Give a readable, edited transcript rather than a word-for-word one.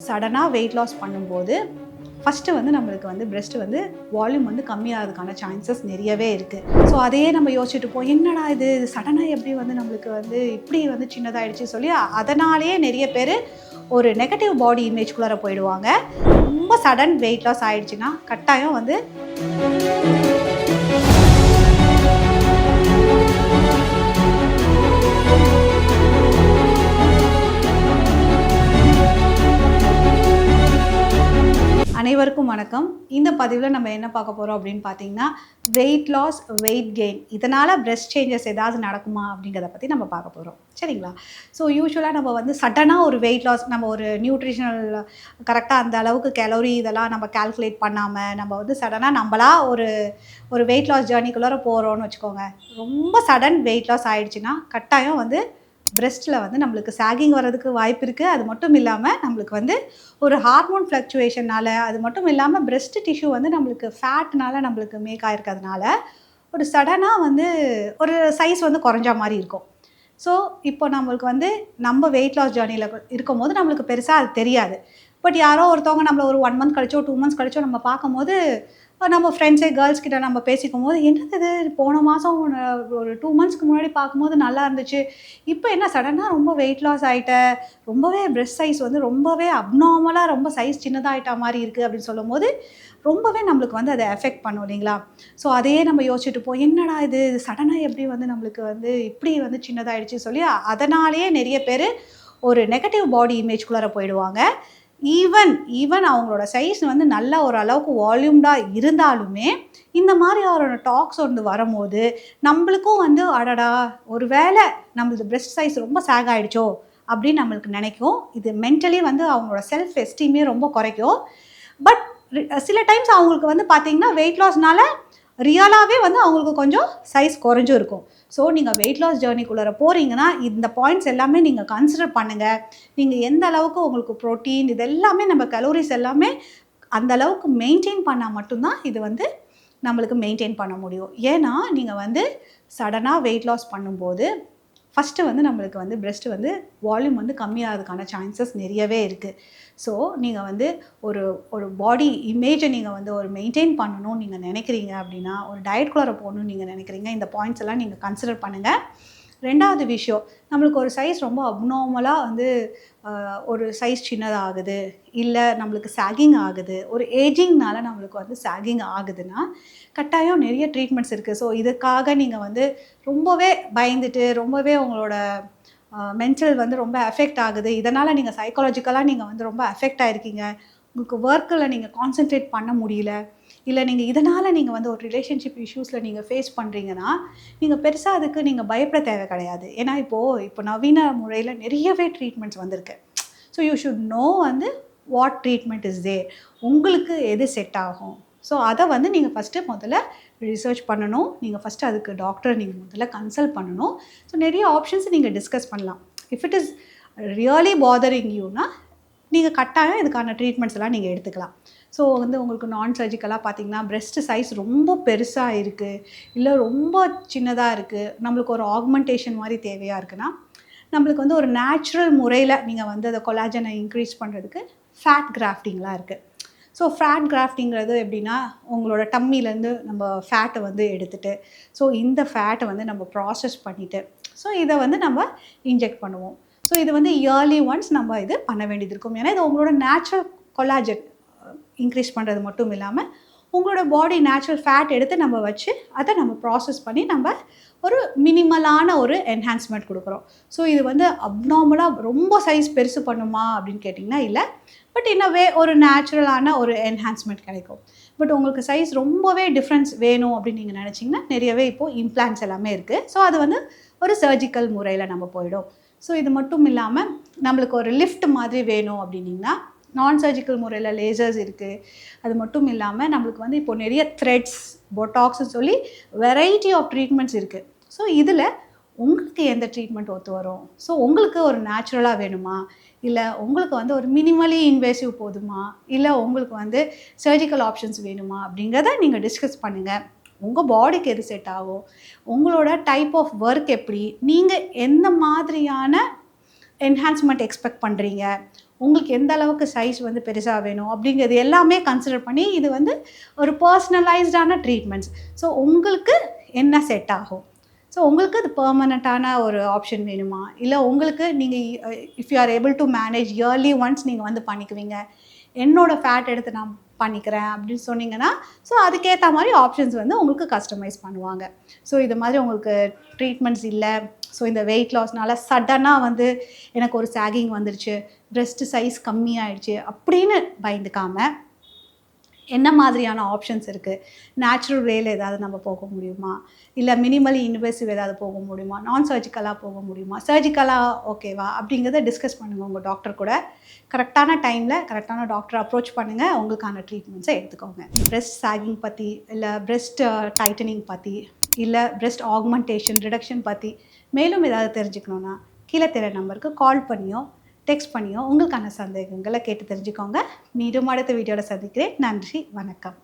சடனாக weight loss பண்ணும்போது first வந்து நம்மளுக்கு வந்து பிரெஸ்ட் வந்து வால்யூம் வந்து கம்மியாகிறதுக்கான சான்சஸ் நிறையவே இருக்குது. ஸோ அதையே நம்ம யோசிச்சுட்டு போய் என்னடா இது சடனாக எப்படி வந்து நம்மளுக்கு வந்து இப்படி வந்து சின்னதாகிடுச்சு சொல்லி அதனாலேயே நிறைய பேர் ஒரு நெகட்டிவ் பாடி இமேஜ்குள்ளார போயிடுவாங்க. ரொம்ப சடன் வெயிட் லாஸ் ஆகிடுச்சுன்னா கட்டாயம் வந்து அனைவருக்கும் வணக்கம். இந்த பதிவில் நம்ம என்ன பார்க்க போகிறோம் அப்படின்னு பார்த்தீங்கன்னா, வெயிட் லாஸ், வெயிட் கெயின் இதனால் பிரெஸ்ட் சேஞ்சஸ் ஏதாவது நடக்குமா அப்படிங்கிறத பற்றி நம்ம பார்க்க போகிறோம். சரிங்களா? ஸோ யூஸ்வலாக நம்ம வந்து சடனாக ஒரு வெயிட் லாஸ் நம்ம ஒரு நியூட்ரிஷனல் கரெக்டாக அந்த அளவுக்கு கேலரி இதெல்லாம் நம்ம கால்குலேட் பண்ணாமல் நம்ம வந்து சடனாக நம்மளா ஒரு வெயிட் லாஸ் ஜேர்னிக்குள்ளார போகிறோன்னு வச்சுக்கோங்க. ரொம்ப சடன் வெயிட் லாஸ் ஆகிடுச்சுன்னா கட்டாயம் வந்து பிரெஸ்ட்டில் வந்து நம்மளுக்கு சாகிங் வர்றதுக்கு வாய்ப்பு இருக்குது. அது மட்டும் இல்லாமல் நம்மளுக்கு வந்து ஒரு ஹார்மோன் ஃப்ளக்சுவேஷனால், அது மட்டும் இல்லாமல் பிரெஸ்ட் டிஷ்யூ வந்து நம்மளுக்கு ஃபேட்னால நம்மளுக்கு மேக் ஆகிருக்கிறதுனால ஒரு சடனாக வந்து ஒரு சைஸ் வந்து குறைஞ்ச மாதிரி இருக்கும். ஸோ இப்போ நம்மளுக்கு வந்து நம்ம வெயிட் லாஸ் ஜேர்னியில் இருக்கும் போது நம்மளுக்கு பெருசாக அது தெரியாது. பட் யாரோ ஒருத்தவங்க நம்மளை ஒரு 1 மந்த் கழிச்சோ 2 மந்த்ஸ் கழிச்சோ நம்ம பார்க்கும்போது நம்ம ஃப்ரெண்ட்ஸே கேர்ள்ஸ் கிட்ட நம்ம பேசிக்கும் போது என்னது இது போன மாதம் ஒரு 2 மந்த்ஸ்க்கு முன்னாடி பார்க்கும்போது நல்லா இருந்துச்சு, இப்போ என்ன சடனாக ரொம்ப வெயிட் லாஸ் ஆகிட்ட, ரொம்பவே பிரெஸ்ட் சைஸ் வந்து ரொம்பவே அப்நார்மலாக ரொம்ப சைஸ் சின்னதாகிட்டா மாதிரி இருக்குது அப்படின்னு சொல்லும் போது ரொம்பவே நம்மளுக்கு வந்து அதை எஃபெக்ட் பண்ணும் இல்லைங்களா? ஸோ அதையே நம்ம யோசிச்சுட்டு போய் என்னடா இது சடனாக எப்படி வந்து நம்மளுக்கு வந்து இப்படி வந்து சின்னதாகிடுச்சு சொல்லி அதனாலேயே நிறைய பேர் ஒரு நெகட்டிவ் பாடி இமேஜ்குள்ளார போயிடுவாங்க. ஈவன் அவங்களோட சைஸ் வந்து நல்ல ஒரு அளவுக்கு வால்யூம்டாக இருந்தாலுமே இந்த மாதிரி அவரோட டாக்ஸ் வந்து வரும்போது நம்மளுக்கும் வந்து அடடா ஒரு வேளை நம்மளது பிரெஸ்ட் சைஸ் ரொம்ப சேக் ஆகிடுச்சோ அப்படின்னு நம்மளுக்கு நினைக்கும். இது மென்டலி வந்து அவங்களோட செல்ஃப் எஸ்டீமே ரொம்ப குறைக்கும். பட் சில டைம்ஸ் அவங்களுக்கு வந்து பார்த்திங்கன்னா வெயிட் லாஸ்னால ரியலாகவே வந்து அவங்களுக்கு கொஞ்சம் சைஸ் குறைஞ்சும் இருக்கும். ஸோ நீங்கள் வெயிட் லாஸ் ஜேர்னிக்குள்ளார போகிறீங்கன்னா இந்த பாயிண்ட்ஸ் எல்லாமே நீங்கள் கன்சிடர் பண்ணுங்கள். நீங்கள் எந்த அளவுக்கு உங்களுக்கு ப்ரோட்டீன் இது எல்லாமே நம்ம கலோரிஸ் எல்லாமே அந்த அளவுக்கு மெயின்டைன் பண்ணால் மட்டும்தான் இது வந்து நம்மளுக்கு மெயின்டைன் பண்ண முடியும். ஏன்னா நீங்கள் வந்து சடனாக வெயிட் லாஸ் பண்ணும்போது ஃபஸ்ட்டு வந்து நம்மளுக்கு வந்து பிரெஸ்ட் வந்து வால்யூம் வந்து கம்மியாகிறதுக்கான சான்சஸ் நிறையவே இருக்குது. ஸோ நீங்கள் வந்து ஒரு பாடி இமேஜை நீங்கள் வந்து ஒரு மெயின்டைன் பண்ணணும்னு நீங்கள் நினைக்கிறீங்க அப்படின்னா, ஒரு டயட்குள்ளார போகணுன்னு நீங்கள் நினைக்கிறீங்க, இந்த பாயிண்ட்ஸ் எல்லாம் நீங்கள் கன்சிடர் பண்ணுங்கள். ரெண்டாவது விஷயம், நம்மளுக்கு ஒரு சைஸ் ரொம்ப அப்நார்மலாக வந்து ஒரு சைஸ் சின்னதாகுது, இல்லை நம்மளுக்கு சாகிங் ஆகுது, ஒரு ஏஜிங்னால நம்மளுக்கு வந்து சாகிங் ஆகுதுன்னா கட்டாயம் நிறைய ட்ரீட்மெண்ட்ஸ் இருக்குது. ஸோ இதுக்காக நீங்கள் வந்து ரொம்பவே பயந்துட்டு ரொம்பவே உங்களோட மென்டல் வந்து ரொம்ப அஃபெக்ட் ஆகுது, இதனால் நீங்கள் சைக்காலஜிக்கலாக நீங்கள் வந்து ரொம்ப அஃபெக்ட் ஆகிருக்கீங்க, உங்களுக்கு ஒர்க்கில் நீங்கள் கான்சென்ட்ரேட் பண்ண முடியல, இல்லை நீங்கள் இதனால் நீங்கள் வந்து ஒரு ரிலேஷன்ஷிப் இஷ்யூஸில் நீங்கள் ஃபேஸ் பண்ணுறீங்கன்னா நீங்கள் பெருசாக அதுக்கு நீங்கள் பயப்பட தேவை கிடையாது. ஏன்னா இப்போ நவீன முறையில் நிறையவே ட்ரீட்மெண்ட்ஸ் வந்திருக்கு. ஸோ யூ ஷுட் நோ வந்து வாட் ட்ரீட்மெண்ட் இஸ் தேர், உங்களுக்கு எது செட் ஆகும். ஸோ அதை வந்து நீங்கள் ஃபஸ்ட்டு முதல்ல ரிசர்ச் பண்ணணும். நீங்கள் ஃபஸ்ட்டு அதுக்கு டாக்டரை நீங்கள் முதல்ல கன்சல்ட் பண்ணணும். ஸோ நிறைய ஆப்ஷன்ஸ் நீங்கள் டிஸ்கஸ் பண்ணலாம். If it is really bothering யூனா நீங்கள் கட்டாயம் இதுக்கான ட்ரீட்மெண்ட்ஸ் எல்லாம் நீங்கள் எடுத்துக்கலாம். ஸோ வந்து உங்களுக்கு நான் சர்ஜிக்கலாக பார்த்தீங்கன்னா பிரெஸ்ட் சைஸ் ரொம்ப பெருசாக இருக்குது, இல்லை ரொம்ப சின்னதாக இருக்குது, நம்மளுக்கு ஒரு ஆக்மெண்டேஷன் மாதிரி தேவையாக இருக்குன்னா நம்மளுக்கு வந்து ஒரு நேச்சுரல் முறையில் நீங்கள் வந்து அதை கொலாஜனை இன்க்ரீஸ் பண்ணுறதுக்கு ஃபேட் கிராஃப்டிங்லாம் இருக்குது. ஸோ ஃபேட் கிராஃப்டிங்கிறது எப்படின்னா உங்களோட டம்மிலேருந்து நம்ம ஃபேட்டை வந்து எடுத்துகிட்டு ஸோ இந்த ஃபேட்டை வந்து நம்ம ப்ராசஸ் பண்ணிவிட்டு ஸோ இதை வந்து நம்ம இன்ஜெக்ட் பண்ணுவோம். ஸோ இது வந்து இயர்லி ஒன்ஸ் நம்ம இது பண்ண வேண்டியது இருக்கும். ஏன்னா இது உங்களோட நேச்சுரல் கொலாஜன் இன்க்ரீஸ் பண்ணுறது மட்டும் இல்லாமல் உங்களோட பாடி நேச்சுரல் ஃபேட் எடுத்து நம்ம வச்சு அதை நம்ம ப்ராசஸ் பண்ணி நம்ம ஒரு மினிமலான ஒரு என்ஹான்ஸ்மெண்ட் கொடுக்குறோம். ஸோ இது வந்து அப்நார்மலாக ரொம்ப சைஸ் பெருசு பண்ணுமா அப்படின்னு கேட்டிங்கன்னா இல்லை, பட் இன்னவே ஒரு நேச்சுரலான ஒரு என்ஹான்ஸ்மெண்ட் கிடைக்கும். பட் உங்களுக்கு சைஸ் ரொம்பவே டிஃப்ரென்ஸ் வேணும் அப்படின்னு நீங்கள் நினச்சிங்கன்னா நிறையவே இப்போது இம்ப்ளான்ட்ஸ் எல்லாமே இருக்குது. ஸோ அது வந்து ஒரு சர்ஜிக்கல் முறையில் நம்ம போயிடும். ஸோ இது மட்டும் இல்லாமல் நம்மளுக்கு ஒரு லிஃப்ட் மாதிரி வேணும் அப்படின்னிங்கன்னா நான் சர்ஜிக்கல் முறையில் லேசர்ஸ் இருக்குது. அது மட்டும் இல்லாமல் நம்மளுக்கு வந்து இப்போ நிறைய த்ரெட்ஸ், பொட்டாக்ஸ்னு சொல்லி வெரைட்டி ஆஃப் ட்ரீட்மெண்ட்ஸ் இருக்குது. ஸோ இதில் உங்களுக்கு எந்த ட்ரீட்மெண்ட் ஒத்து வரும், ஸோ உங்களுக்கு ஒரு நேச்சுரலாக வேணுமா, இல்லை உங்களுக்கு வந்து ஒரு மினிமலி இன்வேசிவ் போதுமா, இல்லை உங்களுக்கு வந்து சர்ஜிக்கல் ஆப்ஷன்ஸ் வேணுமா அப்படிங்கிறத நீங்கள் டிஸ்கஸ் பண்ணுங்கள். உங்கள் பாடிக்கு எது செட் ஆகும், உங்களோட டைப் ஆஃப் ஒர்க் எப்படி, நீங்கள் எந்த மாதிரியான என்ஹான்ஸ்மெண்ட் எக்ஸ்பெக்ட் பண்ணுறீங்க, உங்களுக்கு எந்த அளவுக்கு சைஸ் வந்து பெருசாக வேணும் அப்படிங்கிறது எல்லாமே கன்சிடர் பண்ணி இது வந்து ஒரு பர்சனலைஸ்டான ட்ரீட்மெண்ட்ஸ். ஸோ உங்களுக்கு என்ன செட் ஆகும்? ஸோ உங்களுக்கு அது பெர்மனண்ட்டான ஒரு ஆப்ஷன் வேணுமா? இல்லை உங்களுக்கு நீங்கள் if you are able to manage early once நீங்கள் வந்து பண்ணிக்குவீங்க, என்னோடய ஃபேட் எடுத்து நான் பண்ணிக்கிறேன் அப்படின்னு சொன்னீங்கன்னா, ஸோ அதுக்கேற்ற மாதிரி ஆப்ஷன்ஸ் வந்து உங்களுக்கு கஸ்டமைஸ் பண்ணுவாங்க. ஸோ இது மாதிரி உங்களுக்கு ட்ரீட்மெண்ட்ஸ் இல்லை, ஸோ இந்த வெயிட் லாஸ்னால சடனாக வந்து எனக்கு ஒரு சாகிங் வந்துருச்சு, பிரெஸ்ட் சைஸ் கம்மியாயிடுச்சு அப்படின்னு பயந்துக்காமல் என்ன மாதிரியான ஆப்ஷன்ஸ் இருக்குது, நேச்சுரல் வேல ஏதாவது நம்ம போக முடியுமா, இல்லை மினிமலி இன்வெசிவ் ஏதாவது போக முடியுமா, நான் சர்ஜிக்கலாக போக முடியுமா, சர்ஜிக்கலாக ஓகேவா அப்படிங்கிறத டிஸ்கஸ் பண்ணுங்கள் உங்கள் டாக்டர் கூட. கரெக்டான டைமில் கரெக்டான டாக்டரை அப்ரோச் பண்ணுங்கள், உங்களுக்கான ட்ரீட்மெண்ட்ஸை எடுத்துக்கோங்க. பிரெஸ்ட் சாகிங் பற்றி, இல்லை பிரெஸ்ட் டைட்டனிங் பற்றி, இல்லை பிரெஸ்ட் ஆக்மெண்டேஷன் ரிடக்ஷன் பற்றி மேலும் ஏதாவது தெரிஞ்சுக்கணுன்னா கீழே தெரிய நம்பருக்கு கால் பண்ணியோ டெக்ஸ்ட் பண்ணியோ உங்களுக்கான சந்தேகங்களை கேட்டு தெரிஞ்சுக்கோங்க. மீண்டும் அடுத்த வீடியோவில் சந்திக்கிறேன். நன்றி, வணக்கம்.